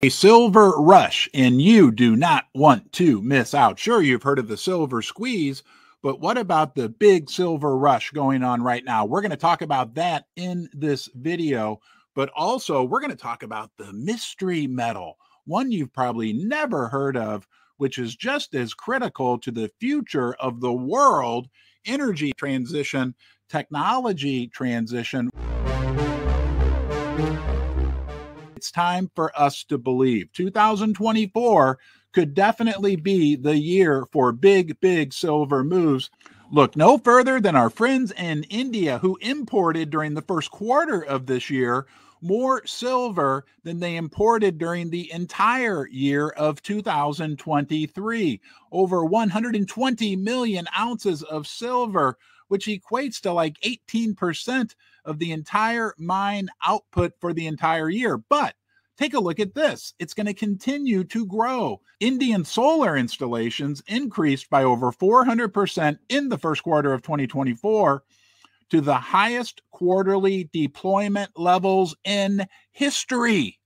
A silver rush, and you do not want to miss out. Sure, you've heard of the silver squeeze, but what about the big silver rush going on right now? We're going to talk about that in this video, but also we're going to talk about the mystery metal, one you've probably never heard of, which is just as critical to the future of the world: energy transition, technology transition. It's time for us to believe 2024 could definitely be the year for big silver moves. Look no further than our friends in India, who imported during the first quarter of this year more silver than they imported during the entire year of 2023. Over 120 million ounces of silver, which equates to like 18% of the entire mine output for the entire year. But take a look at this. It's going to continue to grow. Indian solar installations increased by over 400% in the first quarter of 2024 to the highest quarterly deployment levels in history.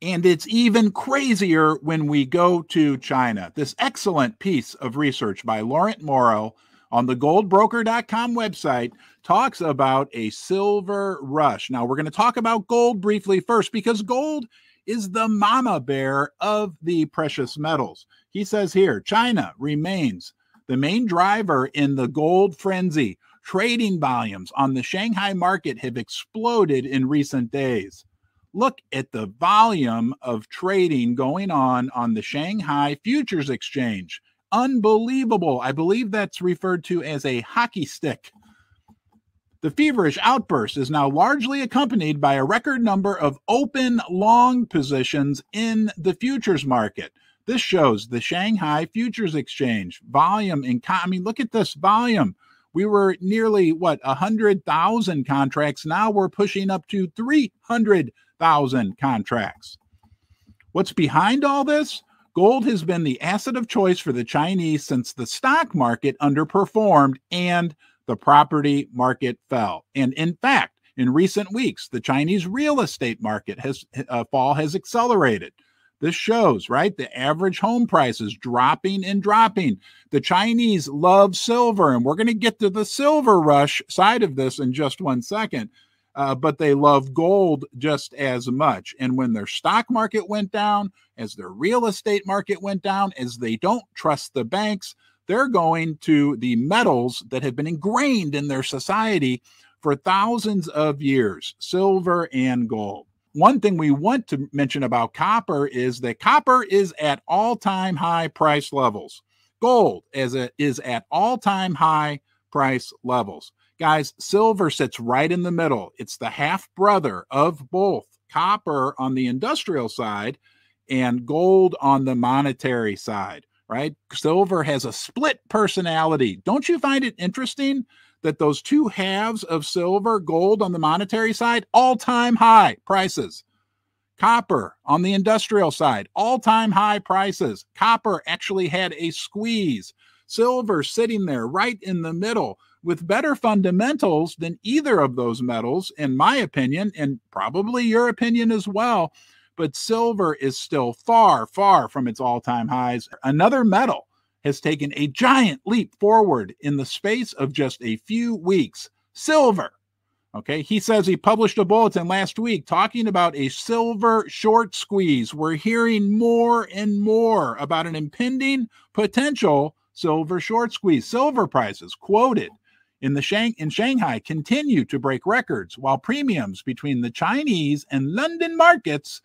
And it's even crazier when we go to China. This excellent piece of research by Laurent Morrow on the goldbroker.com website talks about a silver rush. Now, we're going to talk about gold briefly first, because gold is the mama bear of the precious metals. He says here, China remains the main driver in the gold frenzy. Trading volumes on the Shanghai market have exploded in recent days. Look at the volume of trading going on the Shanghai Futures Exchange. Unbelievable. I believe that's referred to as a hockey stick. The feverish outburst is now largely accompanied by a record number of open long positions in the futures market. This shows the Shanghai Futures Exchange volume look at this volume. We were nearly 100,000 contracts. Now we're pushing up to 300,000 contracts. What's behind all this? Gold has been the asset of choice for the Chinese since the stock market underperformed and the property market fell. And in fact, in recent weeks, the Chinese real estate market has accelerated. This shows, right? The average home price is dropping and dropping. The Chinese love silver, and we're going to get to the silver rush side of this in just one second. But they love gold just as much. And when their stock market went down, as their real estate market went down, as they don't trust the banks, they're going to the metals that have been ingrained in their society for thousands of years: silver and gold. One thing we want to mention about copper is that copper is at all-time high price levels. Gold is at all-time high price levels. Guys, silver sits right in the middle. It's the half-brother of both copper on the industrial side and gold on the monetary side, right? Silver has a split personality. Don't you find it interesting that those two halves of silver, gold on the monetary side, all-time high prices? Copper on the industrial side, all-time high prices. Copper actually had a squeeze. Silver sitting there right in the middle with better fundamentals than either of those metals, in my opinion, and probably your opinion as well. But silver is still far from its all-time highs. Another metal has taken a giant leap forward in the space of just a few weeks: silver. Okay, he says he published a bulletin last week talking about a silver short squeeze. We're hearing more and more about an impending potential silver short squeeze. Silver prices quoted in Shanghai continue to break records, while premiums between the Chinese and London markets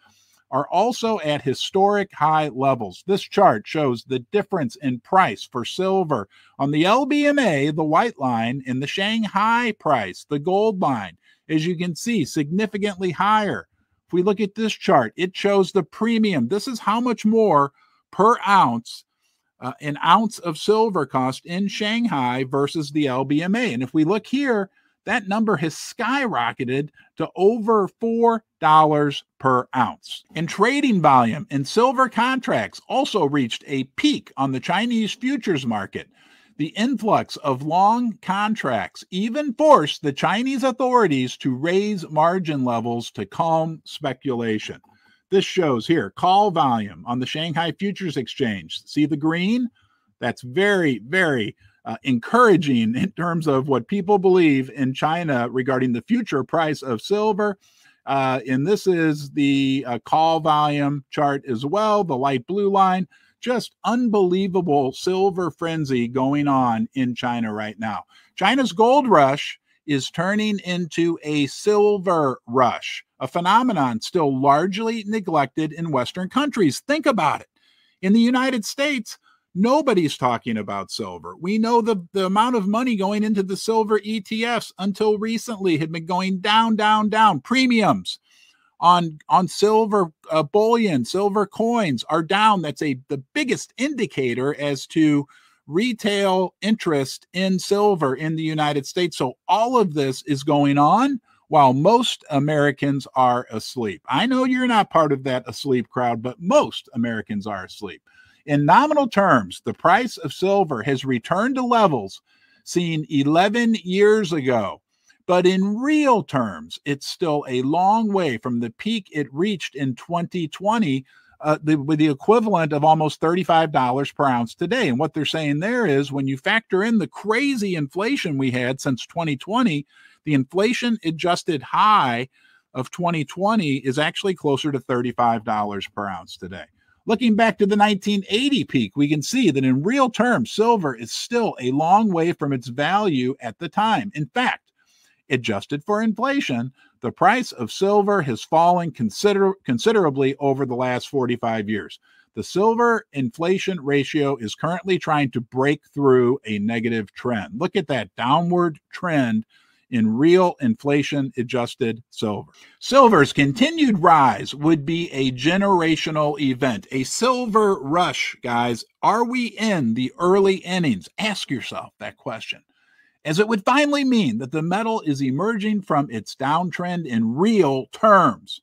are also at historic high levels. This chart shows the difference in price for silver on the LBMA, the white line, and the Shanghai price, the gold line. As you can see, significantly higher. If we look at this chart, it shows the premium. This is how much more per ounce an ounce of silver cost in Shanghai versus the LBMA. And if we look here, that number has skyrocketed to over $4 per ounce. And trading volume in silver contracts also reached a peak on the Chinese futures market. The influx of long contracts even forced the Chinese authorities to raise margin levels to calm speculation. This shows here call volume on the Shanghai Futures Exchange. See the green? That's very, very encouraging in terms of what people believe in China regarding the future price of silver. And this is the call volume chart as well, the light blue line. Just unbelievable silver frenzy going on in China right now. China's gold rush is turning into a silver rush, a phenomenon still largely neglected in Western countries. Think about it. In the United States, nobody's talking about silver. We know the amount of money going into the silver ETFs until recently had been going down, down, down. Premiums on silver bullion, silver coins are down. That's the biggest indicator as to retail interest in silver in the United States. So all of this is going on while most Americans are asleep. I know you're not part of that asleep crowd, but most Americans are asleep. In nominal terms, the price of silver has returned to levels seen 11 years ago. But in real terms, it's still a long way from the peak it reached in 2020, with the equivalent of almost $35 per ounce today. And what they're saying there is when you factor in the crazy inflation we had since 2020, the inflation adjusted high of 2020 is actually closer to $35 per ounce today. Looking back to the 1980 peak, we can see that in real terms, silver is still a long way from its value at the time. In fact, adjusted for inflation, the price of silver has fallen considerably over the last 45 years. The silver inflation ratio is currently trying to break through a negative trend. Look at that downward trend in real inflation-adjusted silver. Silver's continued rise would be a generational event, a silver rush, guys. Are we in the early innings? Ask yourself that question, as it would finally mean that the metal is emerging from its downtrend in real terms.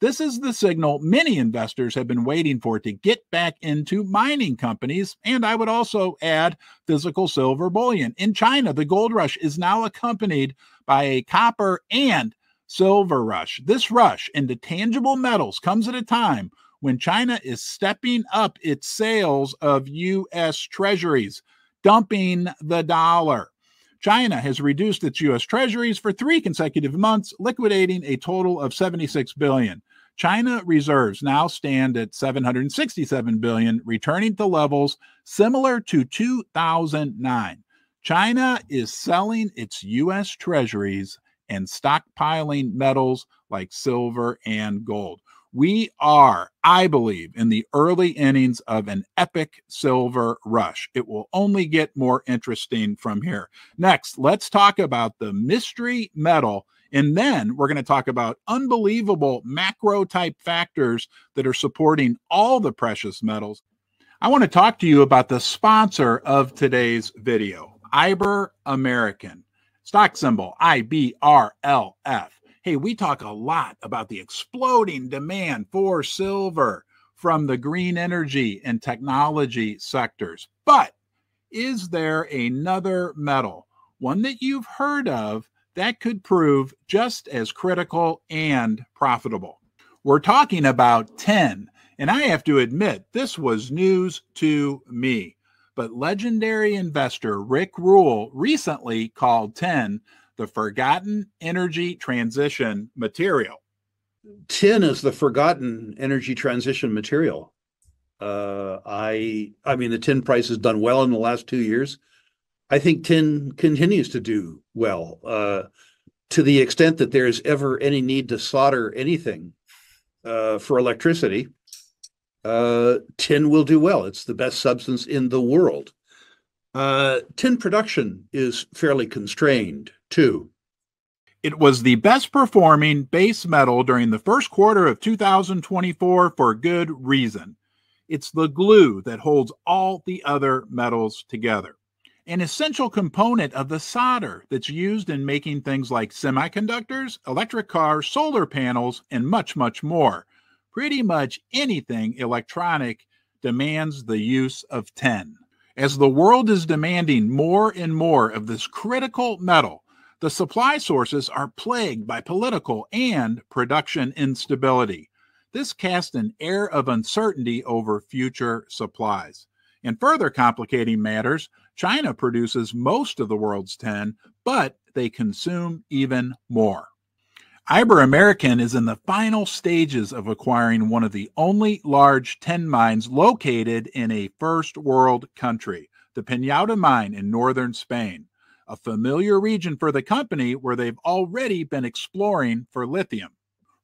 This is the signal many investors have been waiting for to get back into mining companies, and I would also add physical silver bullion. In China, the gold rush is now accompanied by a copper and silver rush. This rush into tangible metals comes at a time when China is stepping up its sales of U.S. treasuries, dumping the dollar. China has reduced its U.S. treasuries for 3 consecutive months, liquidating a total of $76 billion. China reserves now stand at $767 billion, returning to levels similar to 2009. China is selling its U.S. treasuries and stockpiling metals like silver and gold. We are, I believe, in the early innings of an epic silver rush. It will only get more interesting from here. Next, let's talk about the mystery metal, and then we're going to talk about unbelievable macro-type factors that are supporting all the precious metals. I want to talk to you about the sponsor of today's video, IberAmerican. Stock symbol IBRLF. Hey, we talk a lot about the exploding demand for silver from the green energy and technology sectors. But is there another metal, one that you've heard of, that could prove just as critical and profitable? We're talking about tin, and I have to admit, this was news to me. But legendary investor Rick Rule recently called tin the forgotten energy transition material. Tin is the forgotten energy transition material. I mean, the tin price has done well in the last 2 years. I think tin continues to do well, to the extent that there's ever any need to solder anything for electricity. Tin will do well. It's the best substance in the world. Tin production is fairly constrained, too. It was the best performing base metal during the first quarter of 2024 for good reason. It's the glue that holds all the other metals together. An essential component of the solder that's used in making things like semiconductors, electric cars, solar panels, and much, much more. Pretty much anything electronic demands the use of tin. As the world is demanding more and more of this critical metal, the supply sources are plagued by political and production instability. This casts an air of uncertainty over future supplies. And further complicating matters, China produces most of the world's tin, but they consume even more. IberAmerican is in the final stages of acquiring one of the only large tin mines located in a first world country, the Pinata mine in northern Spain, a familiar region for the company where they've already been exploring for lithium.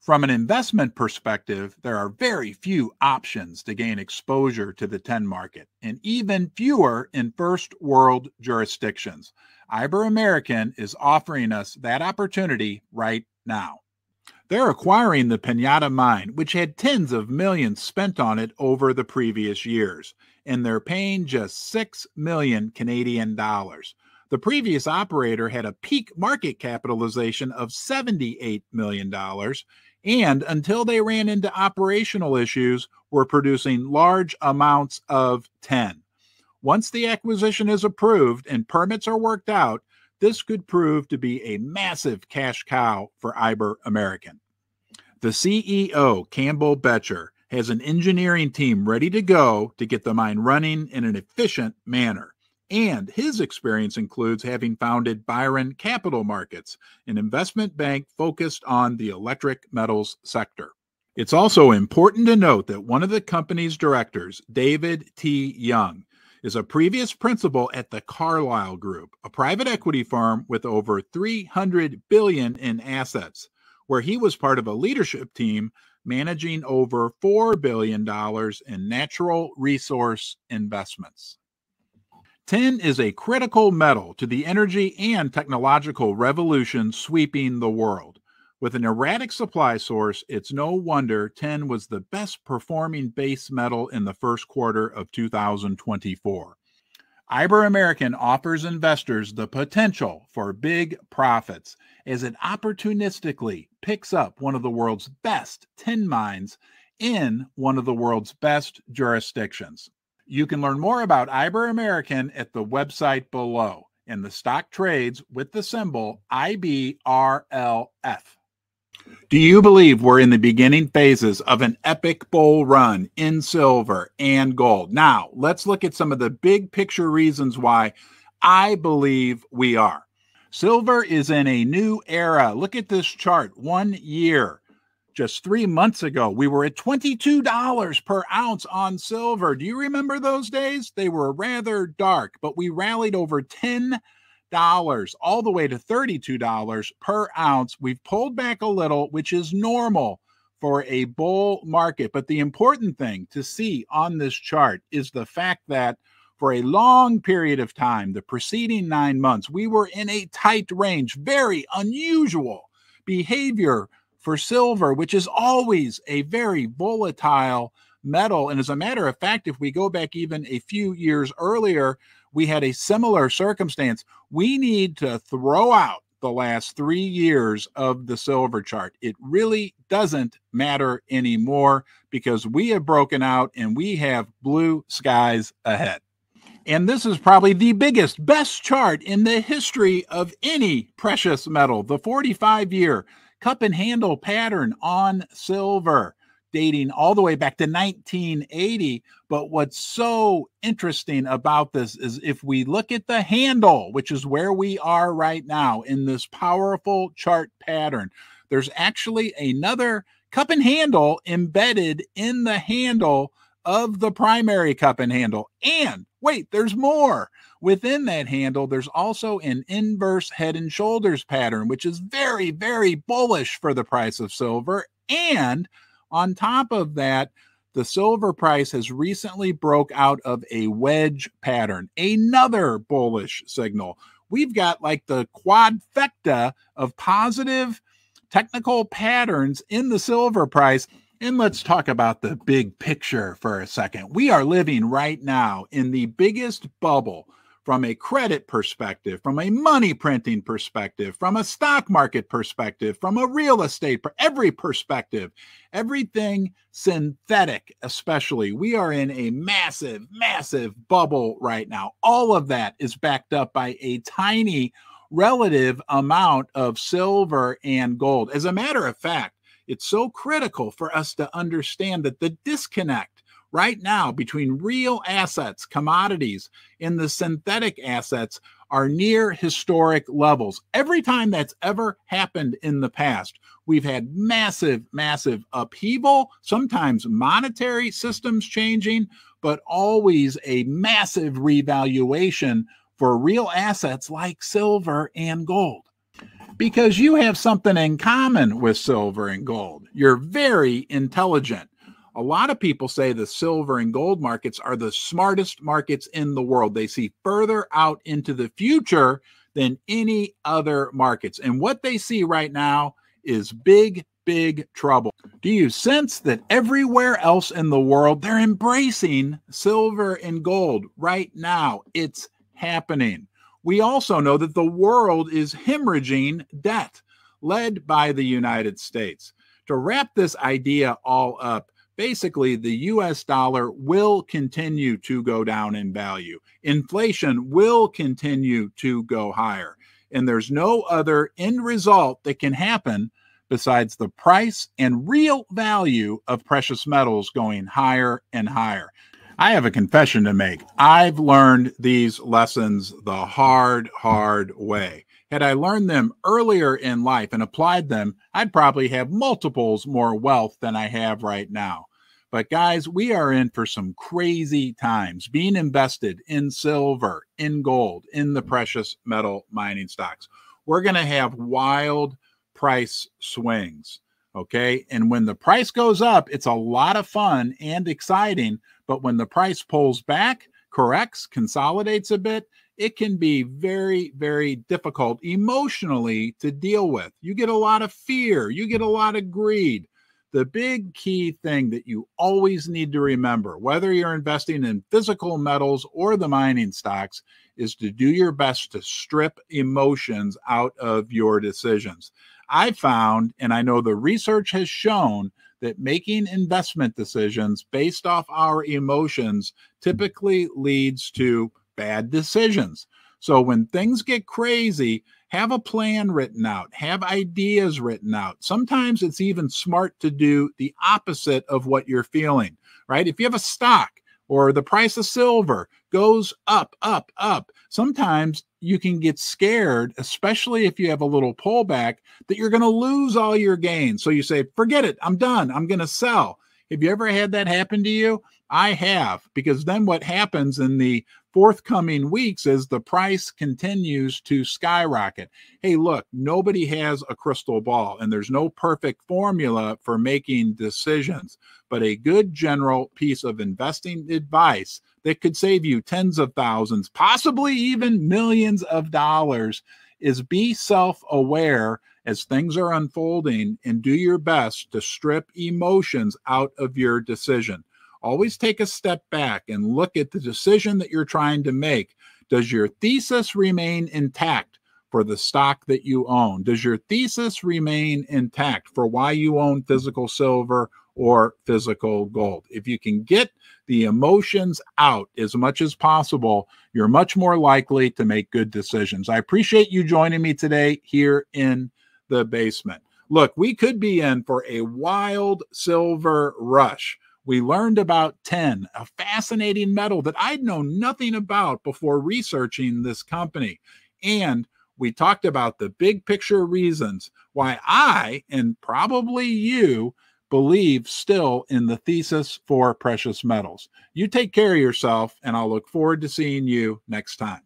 From an investment perspective, there are very few options to gain exposure to the tin market, and even fewer in first world jurisdictions. IberAmerican is offering us that opportunity right now. They're acquiring the Pinata mine, which had tens of millions spent on it over the previous years, and they're paying just 6 million Canadian dollars. The previous operator had a peak market capitalization of $78 million, and until they ran into operational issues, were producing large amounts of tin. Once the acquisition is approved and permits are worked out, this could prove to be a massive cash cow for IberAmerican. The CEO, Campbell Betcher, has an engineering team ready to go to get the mine running in an efficient manner. And his experience includes having founded Byron Capital Markets, an investment bank focused on the electric metals sector. It's also important to note that one of the company's directors, David T. Young, is a previous principal at the Carlyle Group, a private equity firm with over $300 billion in assets, where he was part of a leadership team managing over $4 billion in natural resource investments. Tin is a critical metal to the energy and technological revolution sweeping the world. With an erratic supply source, it's no wonder tin was the best performing base metal in the first quarter of 2024. IberAmerican offers investors the potential for big profits as it opportunistically picks up one of the world's best tin mines in one of the world's best jurisdictions. You can learn more about IberAmerican at the website below, and the stock trades with the symbol IBRLF. Do you believe we're in the beginning phases of an epic bull run in silver and gold? Now, let's look at some of the big picture reasons why I believe we are. Silver is in a new era. Look at this chart. 1 year. Just 3 months ago, we were at $22 per ounce on silver. Do you remember those days? They were rather dark, but we rallied over $10 all the way to $32 per ounce. We've pulled back a little, which is normal for a bull market. But the important thing to see on this chart is the fact that for a long period of time, the preceding 9 months, we were in a tight range, very unusual behavior for silver, which is always a very volatile metal. And as a matter of fact, if we go back even a few years earlier, we had a similar circumstance. We need to throw out the last 3 years of the silver chart. It really doesn't matter anymore because we have broken out and we have blue skies ahead. And this is probably the biggest, best chart in the history of any precious metal, the 45-year cup and handle pattern on silver, dating all the way back to 1980. But what's so interesting about this is if we look at the handle, which is where we are right now in this powerful chart pattern, there's actually another cup and handle embedded in the handle of the primary cup and handle. And wait, there's more. Within that handle, there's also an inverse head and shoulders pattern, which is very, very bullish for the price of silver. And on top of that, the silver price has recently broke out of a wedge pattern, another bullish signal. We've got like the quadfecta of positive technical patterns in the silver price. And let's talk about the big picture for a second. We are living right now in the biggest bubble from a credit perspective, from a money printing perspective, from a stock market perspective, from a real estate, every perspective, everything synthetic especially. We are in a massive, massive bubble right now. All of that is backed up by a tiny relative amount of silver and gold. As a matter of fact, It's so critical for us to understand that the disconnect right now between real assets, commodities, and the synthetic assets are near historic levels. Every time that's ever happened in the past, we've had massive, massive upheaval, sometimes monetary systems changing, but always a massive revaluation for real assets like silver and gold. Because you have something in common with silver and gold. You're very intelligent. A lot of people say the silver and gold markets are the smartest markets in the world. They see further out into the future than any other markets. And what they see right now is big, big trouble. Do you sense that everywhere else in the world, they're embracing silver and gold right now? It's happening. We also know that the world is hemorrhaging debt, led by the United States. To wrap this idea all up, basically, the US dollar will continue to go down in value. Inflation will continue to go higher. And there's no other end result that can happen besides the price and real value of precious metals going higher and higher. I have a confession to make. I've learned these lessons the hard way. Had I learned them earlier in life and applied them, I'd probably have multiples more wealth than I have right now. But guys, we are in for some crazy times being invested in silver, in gold, in the precious metal mining stocks. We're going to have wild price swings, okay? And when the price goes up, it's a lot of fun and exciting. But when the price pulls back, corrects, consolidates a bit, it can be very, very difficult emotionally to deal with. You get a lot of fear. You get a lot of greed. The big key thing that you always need to remember, whether you're investing in physical metals or the mining stocks, is to do your best to strip emotions out of your decisions. I found, and I know the research has shown, that making investment decisions based off our emotions typically leads to bad decisions. So when things get crazy, have a plan written out, have ideas written out. Sometimes it's even smart to do the opposite of what you're feeling, right? If you have a stock or the price of silver goes up, up, up, sometimes you can get scared, especially if you have a little pullback, that you're going to lose all your gains. So you say, forget it, I'm done, I'm going to sell. Have you ever had that happen to you? I have, because then what happens in the forthcoming weeks is the price continues to skyrocket. Hey, look, nobody has a crystal ball, and there's no perfect formula for making decisions, but a good general piece of investing advice that could save you tens of thousands, possibly even millions of dollars, is be self-aware as things are unfolding and do your best to strip emotions out of your decision. Always take a step back and look at the decision that you're trying to make. Does your thesis remain intact for the stock that you own? Does your thesis remain intact for why you own physical silver or physical gold? If you can get the emotions out as much as possible, you're much more likely to make good decisions. I appreciate you joining me today here in the basement. Look, we could be in for a wild silver rush. We learned about tin, a fascinating metal that I'd known nothing about before researching this company. And we talked about the big picture reasons why I, and probably you, believe still in the thesis for precious metals. You take care of yourself, and I'll look forward to seeing you next time.